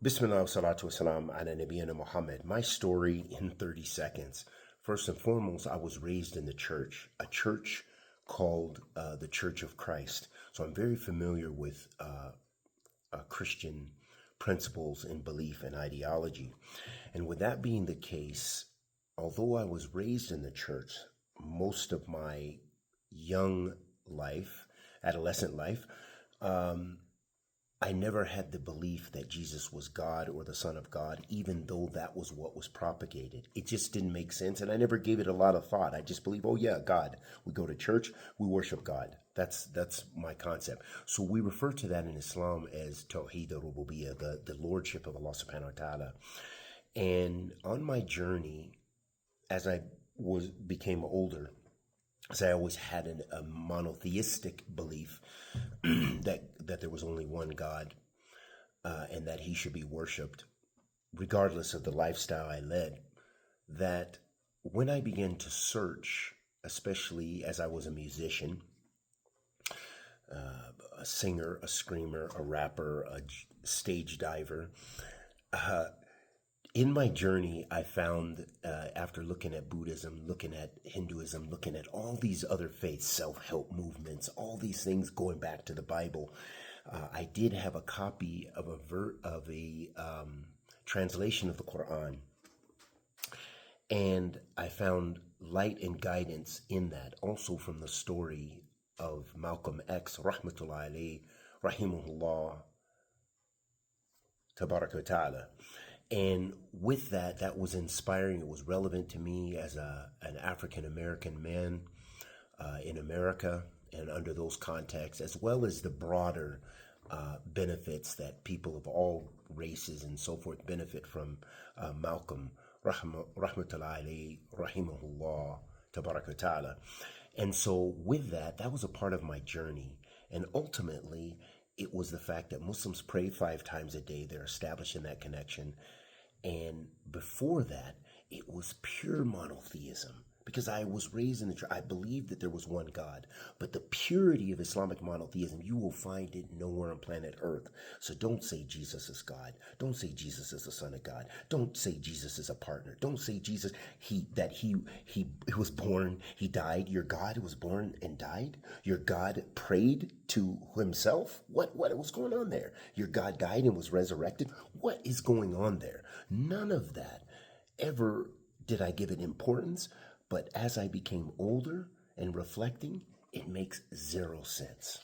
Bismillah wa salatu wasalam ala Nabiyyina Muhammad. My story in 30 seconds. First and foremost, I was raised in the church, a church called the Church of Christ. So I'm very familiar with Christian principles and belief and ideology. And with that being the case, although I was raised in the church, most of my young life, adolescent life, I never had the belief that Jesus was God or the Son of God, even though that was what was propagated. It just didn't make sense, and I never gave it a lot of thought. I just believe, oh yeah, God. We go to church, we worship God. That's my concept. So we refer to that in Islam as Tawheed al-Rububiyyah, the lordship of Allah subhanahu wa ta'ala. And on my journey, as I became older, as I always had a monotheistic belief that there was only one God and that he should be worshipped, regardless of the lifestyle I led, that when I began to search, especially as I was a musician, a singer, a screamer, a rapper, a stage diver, in my journey, I found, after looking at Buddhism, looking at Hinduism, looking at all these other faiths, self-help movements, all these things going back to the Bible, I did have a copy of a translation of the Quran, and I found light and guidance in that, also from the story of Malcolm X, rahmatullahi alayhi, rahimahullah, tabaraka wa ta'ala. And with that, that was inspiring. It was relevant to me as an African-American man in America and under those contexts, as well as the broader benefits that people of all races and so forth benefit from Malcolm, rahmatullahi alayhi, rahimahullah, tabaraka ta'ala. And so with that, that was a part of my journey. And ultimately, it was the fact that Muslims pray 5 times a day. They're establishing that connection. And before that, it was pure monotheism, because I was raised in the church. I believed that there was one God, but the purity of Islamic monotheism, you will find it nowhere on planet Earth. So don't say Jesus is God. Don't say Jesus is the Son of God. Don't say Jesus is a partner. Don't say Jesus, he was born, he died. Your God was born and died. Your God prayed to himself. What was going on there? Your God died and was resurrected. What is going on there? None of that ever did I give it importance. But as I became older and reflecting, it makes 0 sense.